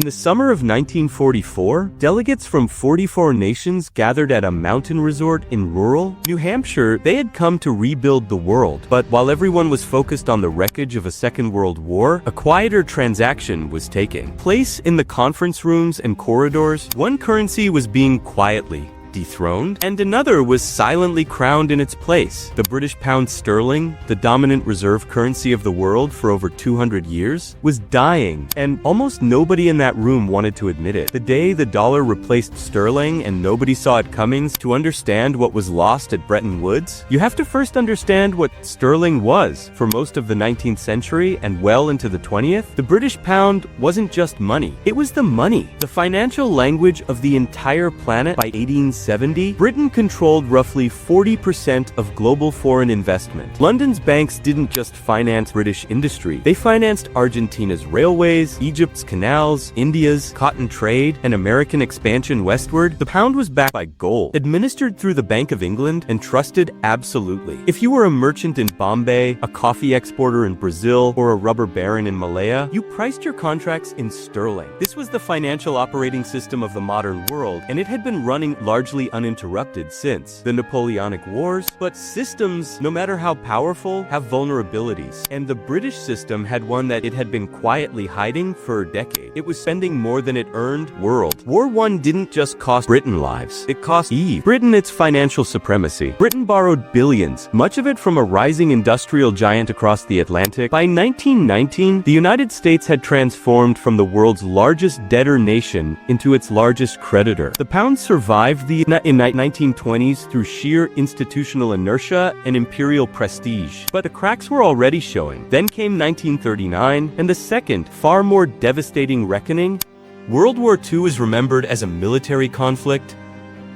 In the summer of 1944, delegates from 44 nations gathered at a mountain resort in rural New Hampshire. They had come to rebuild the world, but while everyone was focused on the wreckage of a Second World War, a quieter transaction was taking place in the conference rooms and corridors. One currency was being quietly dethroned, and another was silently crowned in its place. The British pound sterling, the dominant reserve currency of the world for over 200 years, was dying, and almost nobody in that room wanted to admit it. The day the dollar replaced sterling and nobody saw it coming, to understand what was lost at Bretton Woods, you have to first understand what sterling was. For most of the 19th century and well into the 20th, the British pound wasn't just money. It was the money, the financial language of the entire planet. By 1870, Britain controlled roughly 40% of global foreign investment. London's banks didn't just finance British industry. They financed Argentina's railways, Egypt's canals, India's cotton trade, and American expansion westward. The pound was backed by gold, administered through the Bank of England, and trusted absolutely. If you were a merchant in Bombay, a coffee exporter in Brazil, or a rubber baron in Malaya, you priced your contracts in sterling. This was the financial operating system of the modern world, and it had been running largely uninterrupted since the Napoleonic Wars. But systems, no matter how powerful, have vulnerabilities, and the British system had one that it had been quietly hiding for a decade. It was spending more than it earned. World War I didn't just cost Britain lives, it cost Britain its financial supremacy. Britain borrowed billions, much of it from a rising industrial giant across the Atlantic. By 1919, the United States had transformed from the world's largest debtor nation into its largest creditor. The pound survived the 1920s through sheer institutional inertia and imperial prestige. But the cracks were already showing. Then came 1939, and the second, far more devastating reckoning. World War II is remembered as a military conflict,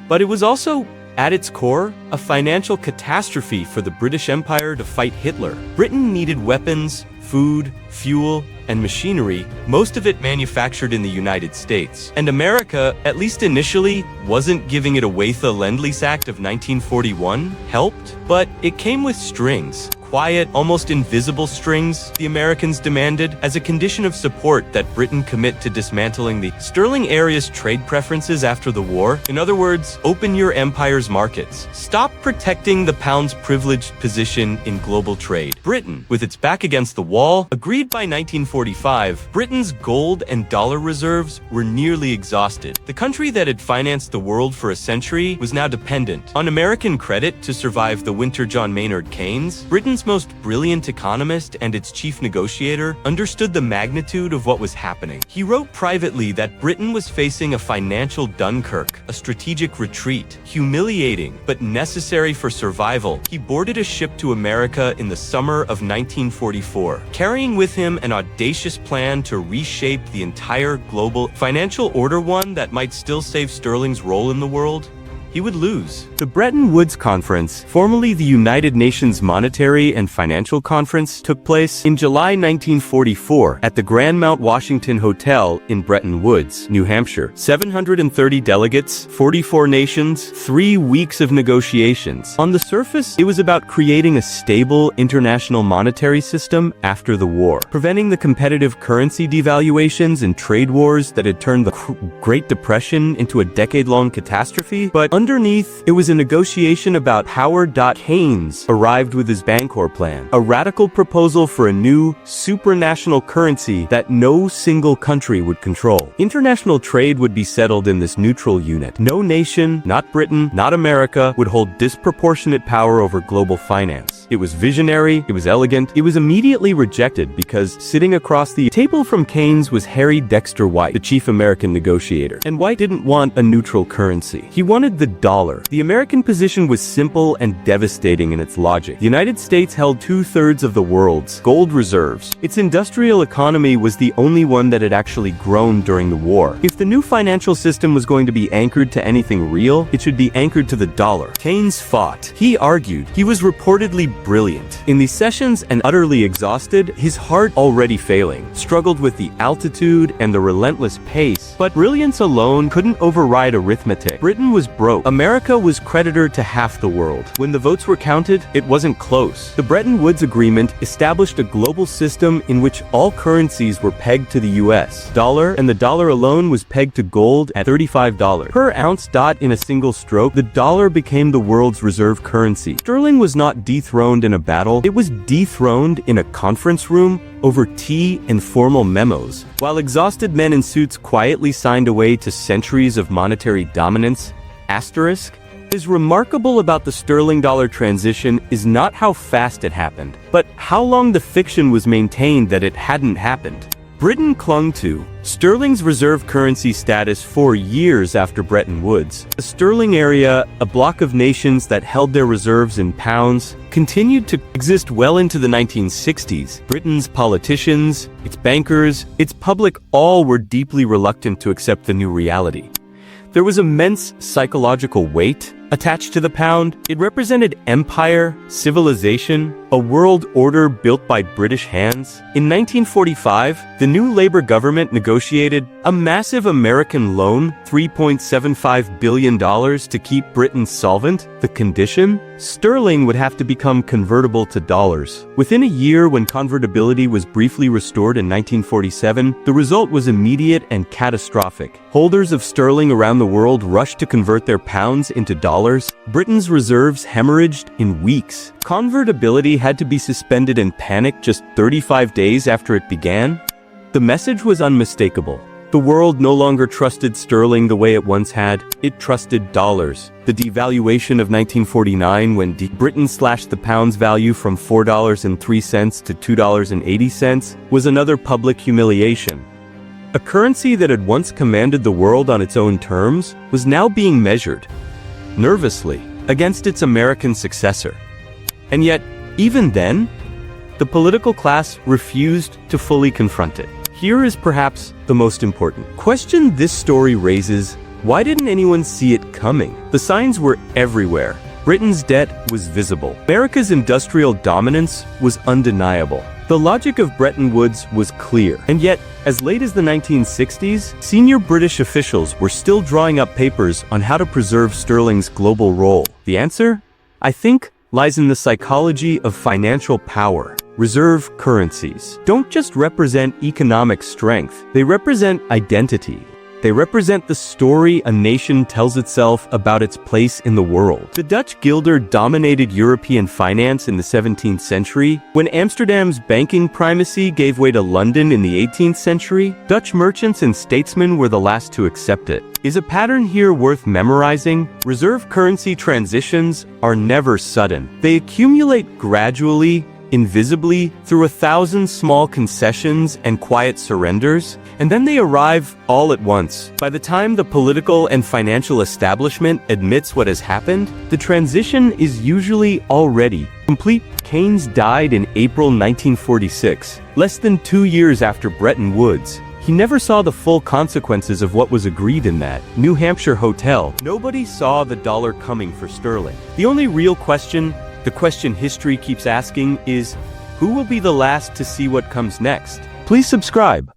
but it was also, at its core, a financial catastrophe for the British Empire to fight Hitler. Britain needed weapons, food, fuel, and machinery, most of it manufactured in the United States. And America, at least initially, wasn't giving it away. The Lend-Lease Act of 1941 helped, but it came with strings. Quiet, almost invisible strings the Americans demanded as a condition of support that Britain commit to dismantling the sterling area's trade preferences after the war. In other words, open your empire's markets. Stop protecting the pound's privileged position in global trade. Britain, with its back against the wall, agreed by 1945, Britain's gold and dollar reserves were nearly exhausted. The country that had financed the world for a century was now dependent on American credit to survive the winter. John Maynard Keynes, Britain's most brilliant economist and its chief negotiator, understood the magnitude of what was happening. He wrote privately that Britain was facing a financial Dunkirk, a strategic retreat, humiliating but necessary for survival. He boarded a ship to America in the summer of 1944, carrying with him an audacious plan to reshape the entire global financial order, one that might still save sterling's role in the world. He would lose. The Bretton Woods Conference, formerly the United Nations Monetary and Financial Conference, took place in July 1944 at the Grand Mount Washington Hotel in Bretton Woods, New Hampshire. 730 delegates, 44 nations, 3 weeks of negotiations. On the surface, it was about creating a stable international monetary system after the war, preventing the competitive currency devaluations and trade wars that had turned the Great Depression into a decade-long catastrophe. But underneath, it was a negotiation about power. Keynes arrived with his Bancor plan, a radical proposal for a new, supranational currency that no single country would control. International trade would be settled in this neutral unit. No nation, not Britain, not America, would hold disproportionate power over global finance. It was visionary, it was elegant, it was immediately rejected because sitting across the table from Keynes was Harry Dexter White, the chief American negotiator. And White didn't want a neutral currency. He wanted the dollar. The American position was simple and devastating in its logic. The United States held 2/3 of the world's gold reserves. Its industrial economy was the only one that had actually grown during the war. If the new financial system was going to be anchored to anything real, it should be anchored to the dollar. Keynes fought. He argued. He was reportedly brilliant. In these sessions, and utterly exhausted, his heart already failing, struggled with the altitude and the relentless pace. But brilliance alone couldn't override arithmetic. Britain was broke. America was creditor to half the world. When the votes were counted, it wasn't close. The Bretton Woods Agreement established a global system in which all currencies were pegged to the US dollar, and the dollar alone was pegged to gold at $35 per ounce. In a single stroke, the dollar became the world's reserve currency. Sterling was not dethroned in a battle, it was dethroned in a conference room over tea and formal memos. While exhausted men in suits quietly signed away to centuries of monetary dominance, asterisk, what is remarkable about the sterling dollar transition is not how fast it happened, but how long the fiction was maintained that it hadn't happened. Britain clung to sterling's reserve currency status for years after Bretton Woods. The sterling area, a bloc of nations that held their reserves in pounds, continued to exist well into the 1960s. Britain's politicians, its bankers, its public all were deeply reluctant to accept the new reality. There was immense psychological weight attached to the pound. It represented empire, civilization, a world order built by British hands. In 1945, the new Labour government negotiated a massive American loan, $3.75 billion, to keep Britain solvent. The condition? Sterling would have to become convertible to dollars. Within a year, when convertibility was briefly restored in 1947, the result was immediate and catastrophic. Holders of sterling around the world rushed to convert their pounds into dollars. Britain's reserves hemorrhaged in weeks. Convertibility had to be suspended in panic just 35 days after it began. The message was unmistakable. The world no longer trusted sterling the way it once had. It trusted dollars. The devaluation of 1949, when Britain slashed the pound's value from $4.03 to $2.80, was another public humiliation. A currency that had once commanded the world on its own terms was now being measured, nervously, against its American successor. And yet, even then, the political class refused to fully confront it. Here is perhaps the most important question this story raises: why didn't anyone see it coming? The signs were everywhere. Britain's debt was visible. America's industrial dominance was undeniable. The logic of Bretton Woods was clear. And yet, as late as the 1960s, senior British officials were still drawing up papers on how to preserve sterling's global role. The answer, I think, lies in the psychology of financial power. Reserve currencies don't just represent economic strength, they represent identity. They represent the story a nation tells itself about its place in the world. The Dutch guilder dominated European finance in the 17th century. When Amsterdam's banking primacy gave way to London in the 18th century, Dutch merchants and statesmen were the last to accept it. Is a pattern here worth memorizing? Reserve currency transitions are never sudden. They accumulate gradually, invisibly, through 1,000 small concessions and quiet surrenders, and then they arrive all at once. By the time the political and financial establishment admits what has happened, the transition is usually already complete. Keynes died in April 1946, less than 2 years after Bretton Woods. He never saw the full consequences of what was agreed in that New Hampshire hotel. Nobody saw the dollar coming for sterling. The only real question, the question history keeps asking, is who will be the last to see what comes next? Please subscribe.